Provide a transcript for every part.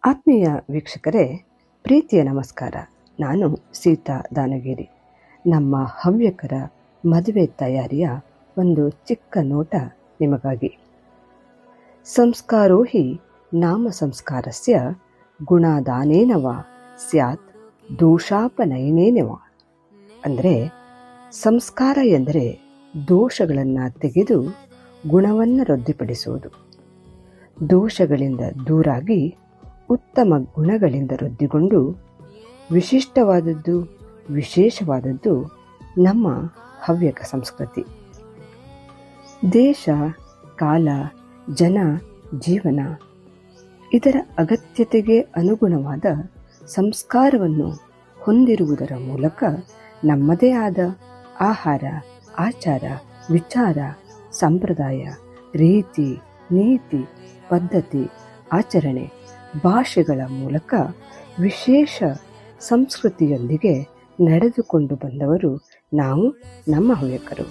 ಆತ್ಮೀಯ ವೀಕ್ಷಕರೇ, ಪ್ರೀತಿಯ ನಮಸ್ಕಾರ. ನಾನು ಸೀತಾ ದಾನಗೇರಿ. ನಮ್ಮ ಹವ್ಯಕರ ಮದುವೆ ತಯಾರಿಯ ಒಂದು ಚಿಕ್ಕ ನೋಟ ನಿಮಗಾಗಿ. ಸಂಸ್ಕಾರೋ ಹಿ ನಾಮ ಸಂಸ್ಕಾರಸ್ಯ ಗುಣದಾನೇನವ ಸ್ಯಾತ್ ದೋಷಾಪನಯನೇನವ. ಅಂದರೆ ಸಂಸ್ಕಾರ ಎಂದರೆ ದೋಷಗಳನ್ನು ತೆಗೆದು ಗುಣವನ್ನು ವೃದ್ಧಿಪಡಿಸುವುದು. ದೋಷಗಳಿಂದ ದೂರಾಗಿ ಉತ್ತಮ ಗುಣಗಳಿಂದ ವೃದ್ಧಿಗೊಂಡು ವಿಶಿಷ್ಟವಾದದ್ದು, ವಿಶೇಷವಾದದ್ದು ನಮ್ಮ ಹವ್ಯಕ ಸಂಸ್ಕೃತಿ. ದೇಶ, ಕಾಲ, ಜನ, ಜೀವನ ಇದರ ಅಗತ್ಯತೆಗೆ ಅನುಗುಣವಾದ ಸಂಸ್ಕಾರವನ್ನು ಹೊಂದಿರುವುದರ ಮೂಲಕ ನಮ್ಮದೇ ಆದ ಆಹಾರ, ಆಚಾರ, ವಿಚಾರ, ಸಂಪ್ರದಾಯ, ರೀತಿ, ನೀತಿ, ಪದ್ಧತಿ, ಆಚರಣೆ, ಭಾಷೆಗಳ ಮೂಲಕ ವಿಶೇಷ ಸಂಸ್ಕೃತಿಯೊಂದಿಗೆ ನಡೆದುಕೊಂಡು ಬಂದವರು ನಾವು, ನಮ್ಮ ಹವ್ಯಕರು.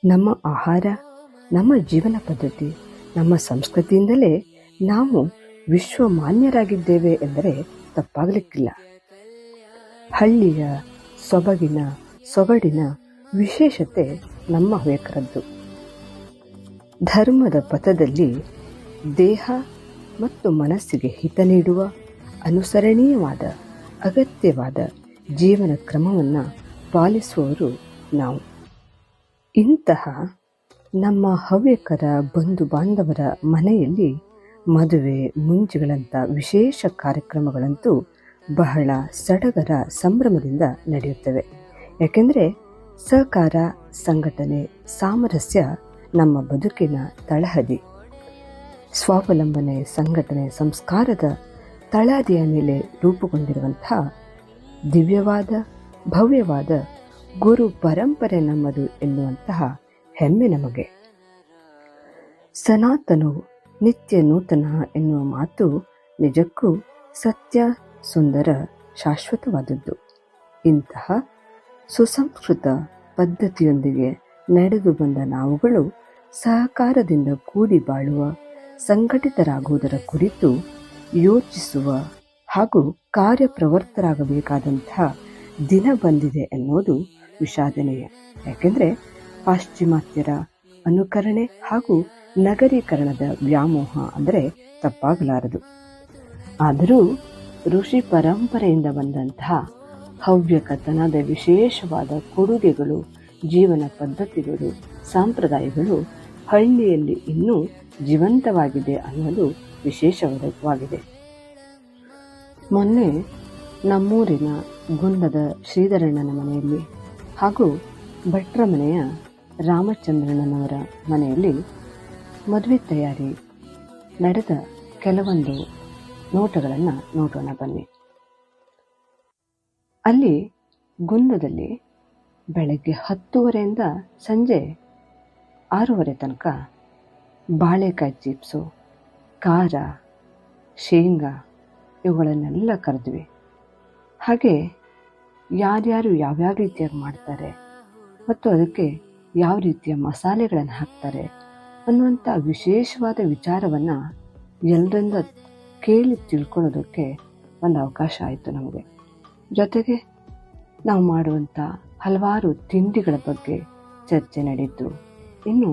ನಮ್ಮ ಆಹಾರ, ನಮ್ಮ ಜೀವನ ಪದ್ಧತಿ, ನಮ್ಮ ಸಂಸ್ಕೃತಿಯಿಂದಲೇ ನಾವು ವಿಶ್ವಮಾನ್ಯರಾಗಿದ್ದೇವೆ ಎಂದರೆ ತಪ್ಪಾಗಲಿಕ್ಕಿಲ್ಲ. ಹಳ್ಳಿಯ ಸೊಗಡಿನ ವಿಶೇಷತೆ ನಮ್ಮ ಹವ್ಯಕರದ್ದು. ಧರ್ಮದ ಪಥದಲ್ಲಿ ದೇಹ ಮತ್ತು ಮನಸ್ಸಿಗೆ ಹಿತ ನೀಡುವ ಅನುಸರಣೀಯವಾದ ಅಗತ್ಯವಾದ ಜೀವನ ಕ್ರಮವನ್ನು ಪಾಲಿಸುವವರು ನಾವು. ಇಂತಹ ನಮ್ಮ ಹವ್ಯಕರ ಬಂಧು ಬಾಂಧವರ ಮನೆಯಲ್ಲಿ ಮದುವೆ ಮುಂಜಿಗಳಂಥ ವಿಶೇಷ ಕಾರ್ಯಕ್ರಮಗಳಂತೂ ಬಹಳ ಸಡಗರ ಸಂಭ್ರಮದಿಂದ ನಡೆಯುತ್ತವೆ. ಯಾಕೆಂದರೆ ಸಹಕಾರ, ಸಂಘಟನೆ, ಸಾಮರಸ್ಯ ನಮ್ಮ ಬದುಕಿನ ತಳಹದಿ. ಸ್ವಾವಲಂಬನೆ, ಸಂಘಟನೆ, ಸಂಸ್ಕಾರದ ತಳಹದಿಯ ಮೇಲೆ ರೂಪುಗೊಂಡಿರುವಂತಹ ದಿವ್ಯವಾದ, ಭವ್ಯವಾದ ಗುರು ಪರಂಪರೆ ನಮ್ಮದು ಎನ್ನುವಂತಹ ಹೆಮ್ಮೆ ನಮಗೆ. ಸನಾತನವು ನಿತ್ಯ ನೂತನ ಎನ್ನುವ ಮಾತು ನಿಜಕ್ಕೂ ಸತ್ಯ, ಸುಂದರ, ಶಾಶ್ವತವಾದದ್ದು. ಇಂತಹ ಸುಸಂಸ್ಕೃತ ಪದ್ಧತಿಯೊಂದಿಗೆ ನಡೆದು ಬಂದ ನಾವುಗಳು ಸಹಕಾರದಿಂದ ಕೂಡಿ ಬಾಳುವ, ಸಂಘಟಿತರಾಗುವುದರ ಕುರಿತು ಯೋಚಿಸುವ ಹಾಗೂ ಕಾರ್ಯಪ್ರವೃತ್ತರಾಗಬೇಕಾದಂತಹ ದಿನ ಬಂದಿದೆ ಎನ್ನುವುದು ವಿಷಾದನೀಯ. ಯಾಕೆಂದರೆ ಪಾಶ್ಚಿಮಾತ್ಯರ ಅನುಕರಣೆ ಹಾಗೂ ನಗರೀಕರಣದ ವ್ಯಾಮೋಹ ಅಂದರೆ ತಪ್ಪಾಗಲಾರದು. ಆದರೂ ಋಷಿ ಪರಂಪರೆಯಿಂದ ಬಂದಂತಹ ಹವ್ಯಕತನದ ವಿಶೇಷವಾದ ಕೊಡುಗೆಗಳು, ಜೀವನ ಪದ್ಧತಿಗಳು, ಸಂಪ್ರದಾಯಗಳು ಹಳ್ಳಿಯಲ್ಲಿ ಇನ್ನೂ ಜೀವಂತವಾಗಿದೆ ಅನ್ನೋದು ವಿಶೇಷವಾಗಿದೆ. ಮೊನ್ನೆ ನಮ್ಮೂರಿನ ಗುಂದದ ಶ್ರೀಧರಣ್ಣನ ಮನೆಯಲ್ಲಿ ಹಾಗೂ ಭಟ್ರ ಮನೆಯ ರಾಮಚಂದ್ರಣ್ಣನವರ ಮನೆಯಲ್ಲಿ ಮದುವೆ ತಯಾರಿ ನಡೆದ ಕೆಲವೊಂದು ನೋಟಗಳನ್ನು ನೋಡೋಣ ಬನ್ನಿ. ಅಲ್ಲಿ ಗುಂದದಲ್ಲಿ ಬೆಳಗ್ಗೆ 10:30ಯಿಂದ ಸಂಜೆ 6:30 ತನಕ ಬಾಳೆಕಾಯಿ ಚಿಪ್ಸು, ಖಾರ, ಶೇಂಗಾ ಇವುಗಳನ್ನೆಲ್ಲ ಕರೆದ್ವಿ. ಹಾಗೆ ಯಾರ್ಯಾರು ಯಾವ್ಯಾವ ರೀತಿಯಾಗಿ ಮಾಡ್ತಾರೆ ಮತ್ತು ಅದಕ್ಕೆ ಯಾವ ರೀತಿಯ ಮಸಾಲೆಗಳನ್ನು ಹಾಕ್ತಾರೆ ಅನ್ನುವಂಥ ವಿಶೇಷವಾದ ವಿಚಾರವನ್ನು ಎಲ್ಲರಿಂದ ಕೇಳಿ ತಿಳ್ಕೊಳ್ಳೋದಕ್ಕೆ ಒಂದು ಅವಕಾಶ ಆಯಿತು ನಮಗೆ. ಜೊತೆಗೆ ನಾವು ಮಾಡುವಂಥ ಹಲವಾರು ತಿಂಡಿಗಳ ಬಗ್ಗೆ ಚರ್ಚೆ ನಡೀತು. ಇನ್ನು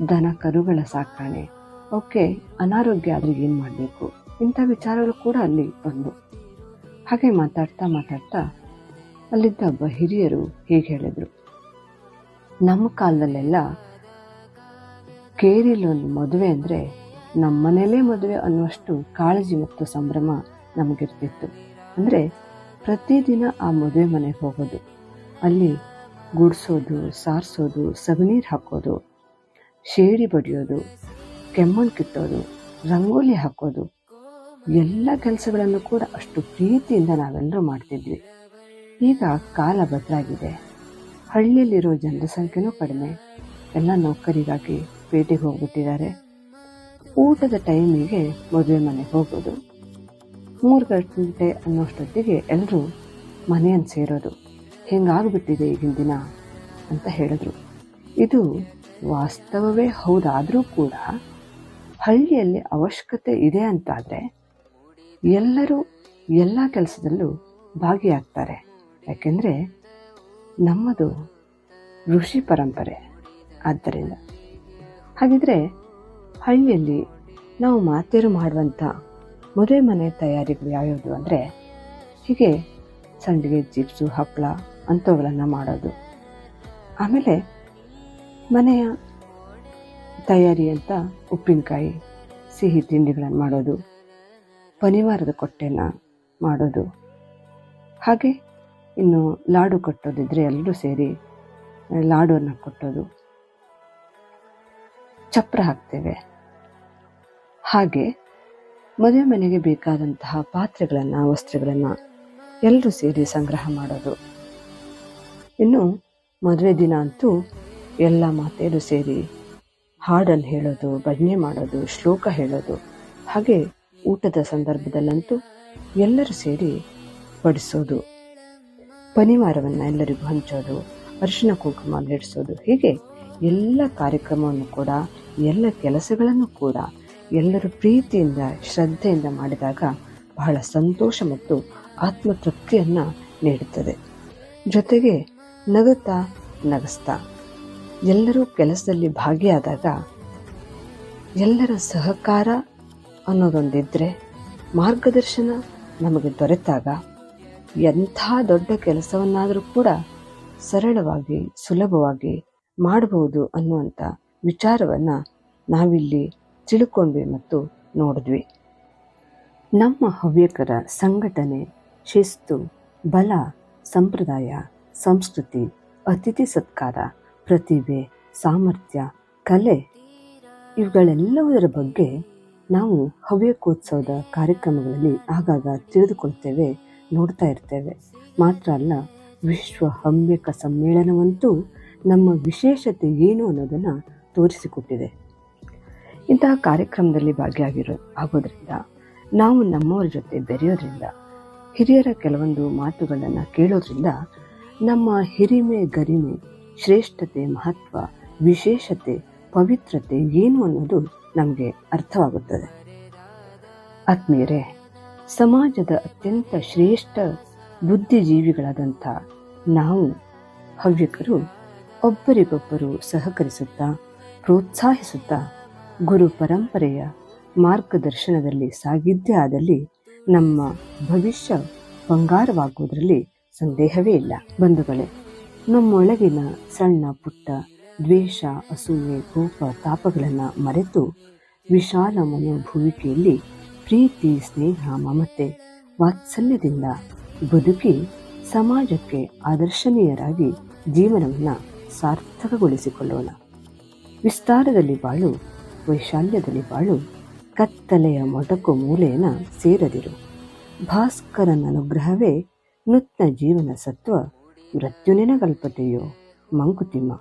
ದನ ಕರುಗಳ ಸಾಕಣೆ, ಅವಕ್ಕೆ ಅನಾರೋಗ್ಯ ಆದರೆ ಏನು ಮಾಡಬೇಕು, ಇಂಥ ವಿಚಾರಗಳು ಕೂಡ ಅಲ್ಲಿ ಬಂದು. ಹಾಗೆ ಮಾತಾಡ್ತಾ ಅಲ್ಲಿದ್ದ ಒಬ್ಬ ಹಿರಿಯರು ಹೀಗೆ ಹೇಳಿದರು, ನಮ್ಮ ಕಾಲದಲ್ಲೆಲ್ಲ ಕೇರಿಲೊಂದು ಮದುವೆ ಅಂದರೆ ನಮ್ಮ ಮನೇಲೇ ಮದುವೆ ಅನ್ನುವಷ್ಟು ಕಾಳಜಿ ಮತ್ತು ಸಂಭ್ರಮ ನಮಗಿರ್ತಿತ್ತು. ಅಂದರೆ ಪ್ರತಿದಿನ ಆ ಮದುವೆ ಮನೆಗೆ ಹೋಗೋದು, ಅಲ್ಲಿ ಗುಡಿಸೋದು, ಸಾರಿಸೋದು, ಸಗಣೀರು ಹಾಕೋದು, ಶೇಡಿ ಬಡಿಯೋದು, ಕೆಮ್ಮಣ್ಣು ಕಿತ್ತೋದು, ರಂಗೋಲಿ ಹಾಕೋದು, ಎಲ್ಲ ಕೆಲಸಗಳನ್ನು ಕೂಡ ಅಷ್ಟು ಪ್ರೀತಿಯಿಂದ ನಾವೆಲ್ಲರೂ ಮಾಡ್ತಿದ್ವಿ. ಈಗ ಕಾಲ ಬದಲಾಗಿದೆ. ಹಳ್ಳಿಯಲ್ಲಿರೋ ಜನರ ಸಂಖ್ಯೆನೂ ಕಡಿಮೆ. ಎಲ್ಲ ನೌಕರಿಗಾಗಿ ಪೇಟೆಗೆ ಹೋಗ್ಬಿಟ್ಟಿದ್ದಾರೆ. ಊಟದ ಟೈಮಿಗೆ ಮದುವೆ ಮನೆಗೆ ಹೋಗೋದು, 3 ಗಂಟೆ ಅನ್ನೋಷ್ಟೊತ್ತಿಗೆ ಎಲ್ಲರೂ ಮನೆಯನ್ನು ಸೇರೋದು, ಹಿಂಗಾಗ್ಬಿಟ್ಟಿದೆ ಈಗಿನ ದಿನ ಅಂತ ಹೇಳಿದ್ರು. ಇದು ವಾಸ್ತವವೇ ಹೌದಾದರೂ ಕೂಡ ಹಳ್ಳಿಯಲ್ಲಿ ಅವಶ್ಯಕತೆ ಇದೆ ಅಂತಾದರೆ ಎಲ್ಲರೂ ಎಲ್ಲ ಕೆಲಸದಲ್ಲೂ ಭಾಗಿಯಾಗ್ತಾರೆ. ಯಾಕೆಂದರೆ ನಮ್ಮದು ಋಷಿ ಪರಂಪರೆ. ಆದ್ದರಿಂದ ಹಾಗಿದ್ರೆ ಹಳ್ಳಿಯಲ್ಲಿ ನಾವು ಮಾತೆಯರು ಮಾಡುವಂಥ ಮದುವೆ ಮನೆ ತಯಾರಿಗಳು ಯಾವ್ಯಾವುದು ಅಂದರೆ, ಹೀಗೆ ಸಂಡಿಗೆ, ಚಿಪ್ಸು, ಹಪ್ಪಳ ಅಂಥವುಗಳನ್ನು ಮಾಡೋದು. ಆಮೇಲೆ ಮನೆಯ ತಯಾರಿ ಅಂತ ಉಪ್ಪಿನಕಾಯಿ, ಸಿಹಿ ತಿಂಡಿಗಳನ್ನು ಮಾಡೋದು, ಪನಿವಾರದ ಕೊಟ್ಟೆನ ಮಾಡೋದು, ಹಾಗೆ ಇನ್ನು ಲಾಡು ಕಟ್ಟೋದಿದ್ರೆ ಎಲ್ಲರೂ ಸೇರಿ ಲಾಡನ್ನು ಕೊಟ್ಟೋದು, ಚಪ್ರ ಹಾಕ್ತೇವೆ. ಹಾಗೆ ಮದುವೆ ಮನೆಗೆ ಬೇಕಾದಂತಹ ಪಾತ್ರೆಗಳನ್ನು, ವಸ್ತ್ರಗಳನ್ನು ಎಲ್ಲರೂ ಸೇರಿ ಸಂಗ್ರಹ ಮಾಡೋದು. ಇನ್ನು ಮದುವೆ ದಿನ ಅಂತೂ ಎಲ್ಲ ಮಾತೆಯರು ಸೇರಿ ಹಾಡನ್ನು ಹೇಳೋದು, ಭಜನೆ ಮಾಡೋದು, ಶ್ಲೋಕ ಹೇಳೋದು. ಹಾಗೆ ಊಟದ ಸಂದರ್ಭದಲ್ಲಂತೂ ಎಲ್ಲರೂ ಸೇರಿ ಬಡಿಸೋದು, ಪನಿವಾರವನ್ನು ಎಲ್ಲರಿಗೂ ಹಂಚೋದು, ಅರಿಶಿನ ಕುಂಕುಮ ನೀಡಿಸೋದು. ಹೀಗೆ ಎಲ್ಲ ಕಾರ್ಯಕ್ರಮವನ್ನು ಕೂಡ, ಎಲ್ಲ ಕೆಲಸಗಳನ್ನು ಕೂಡ ಎಲ್ಲರೂ ಪ್ರೀತಿಯಿಂದ, ಶ್ರದ್ಧೆಯಿಂದ ಮಾಡಿದಾಗ ಬಹಳ ಸಂತೋಷ ಮತ್ತು ಆತ್ಮತೃಪ್ತಿಯನ್ನು ನೀಡುತ್ತದೆ. ಜೊತೆಗೆ ನಗುತ್ತಾ ನಗಿಸ್ತಾ ಎಲ್ಲರೂ ಕೆಲಸದಲ್ಲಿ ಭಾಗಿಯಾದಾಗ, ಎಲ್ಲರ ಸಹಕಾರ ಅನ್ನೋದೊಂದಿದ್ರೆ, ಮಾರ್ಗದರ್ಶನ ನಮಗೆ ದೊರೆತಾಗ ಎಂಥ ದೊಡ್ಡ ಕೆಲಸವನ್ನಾದರೂ ಕೂಡ ಸರಳವಾಗಿ, ಸುಲಭವಾಗಿ ಮಾಡಬಹುದು ಅನ್ನುವಂಥ ವಿಚಾರವನ್ನು ನಾವಿಲ್ಲಿ ತಿಳ್ಕೊಂಡ್ವಿ ಮತ್ತು ನೋಡಿದ್ವಿ. ನಮ್ಮ ಹವ್ಯಕರ ಸಂಘಟನೆ, ಶಿಸ್ತು, ಬಲ, ಸಂಪ್ರದಾಯ, ಸಂಸ್ಕೃತಿ, ಅತಿಥಿ ಸತ್ಕಾರ, ಪ್ರತಿಭೆ, ಸಾಮರ್ಥ್ಯ, ಕಲೆ ಇವುಗಳೆಲ್ಲದರ ಬಗ್ಗೆ ನಾವು ಹವ್ಯಕೋತ್ಸವದ ಕಾರ್ಯಕ್ರಮಗಳಲ್ಲಿ ಆಗಾಗ ತಿಳಿದುಕೊಳ್ತೇವೆ, ನೋಡ್ತಾ ಇರ್ತೇವೆ. ಮಾತ್ರ ಅಲ್ಲ, ವಿಶ್ವ ಹವ್ಯಕ ಸಮ್ಮೇಳನವಂತೂ ನಮ್ಮ ವಿಶೇಷತೆ ಏನು ಅನ್ನೋದನ್ನು ತೋರಿಸಿಕೊಟ್ಟಿದೆ. ಇಂತಹ ಕಾರ್ಯಕ್ರಮದಲ್ಲಿ ಆಗೋದ್ರಿಂದ, ನಾವು ನಮ್ಮವರ ಜೊತೆ ಬೆರೆಯೋದ್ರಿಂದ, ಹಿರಿಯರ ಕೆಲವೊಂದು ಮಾತುಗಳನ್ನು ಕೇಳೋದ್ರಿಂದ ನಮ್ಮ ಹಿರಿಮೆ, ಗರಿಮೆ, ಶ್ರೇಷ್ಠತೆ, ಮಹತ್ವ, ವಿಶೇಷತೆ, ಪವಿತ್ರತೆ ಏನು ಅನ್ನೋದು ನಮಗೆ ಅರ್ಥವಾಗುತ್ತದೆ. ಆತ್ಮೀಯರೇ, ಸಮಾಜದ ಅತ್ಯಂತ ಶ್ರೇಷ್ಠ ಬುದ್ಧಿಜೀವಿಗಳಾದಂಥ ನಾವು ಹವ್ಯಕರು ಒಬ್ಬರಿಗೊಬ್ಬರು ಸಹಕರಿಸುತ್ತಾ, ಪ್ರೋತ್ಸಾಹಿಸುತ್ತಾ ಗುರು ಪರಂಪರೆಯ ಮಾರ್ಗದರ್ಶನದಲ್ಲಿ ಸಾಗಿದ್ದೇ ಆದಲ್ಲಿ ನಮ್ಮ ಭವಿಷ್ಯ ಬಂಗಾರವಾಗುವುದರಲ್ಲಿ ಸಂದೇಹವೇ ಇಲ್ಲ. ಬಂಧುಗಳೇ, ನಮ್ಮೊಳಗಿನ ಸಣ್ಣ ಪುಟ್ಟ ದ್ವೇಷ, ಅಸೂಯೆ, ಕೋಪ, ತಾಪಗಳನ್ನು ಮರೆತು ವಿಶಾಲ ಮನೋಭೂಮಿಕೆಯಲ್ಲಿ ಪ್ರೀತಿ, ಸ್ನೇಹ, ಮಮತೆ, ವಾತ್ಸಲ್ಯದಿಂದ ಬದುಕಿ ಸಮಾಜಕ್ಕೆ ಆದರ್ಶನೀಯರಾಗಿ ಜೀವನವನ್ನು ಸಾರ್ಥಕಗೊಳಿಸಿಕೊಳ್ಳೋಣ. ವಿಸ್ತಾರದಲ್ಲಿ ಬಾಳು, ವೈಶಾಲ್ಯದಲ್ಲಿ ಬಾಳು, ಕತ್ತಲೆಯ ಮೊಟಕು ಮೂಲೆಯನ್ನು ಸೇರದಿರು. ಭಾಸ್ಕರನ ಅನುಗ್ರಹವೇ ನೂತ್ನ ಜೀವನ ಸತ್ವ, ಮೃತ್ಯುನಿನಗಲ್ಪತೆಯೋ ಮಂಕುತಿಮ್ಮ.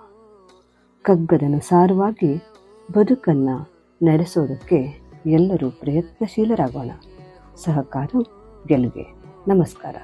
ಕಗ್ಗದನುಸಾರವಾಗಿ ಬದುಕನ್ನು ನಡೆಸೋದಕ್ಕೆ ಎಲ್ಲರೂ ಪ್ರಯತ್ನಶೀಲರಾಗೋಣ. ಸಹಕಾರ ಗೆಲುಗೆ. ನಮಸ್ಕಾರ.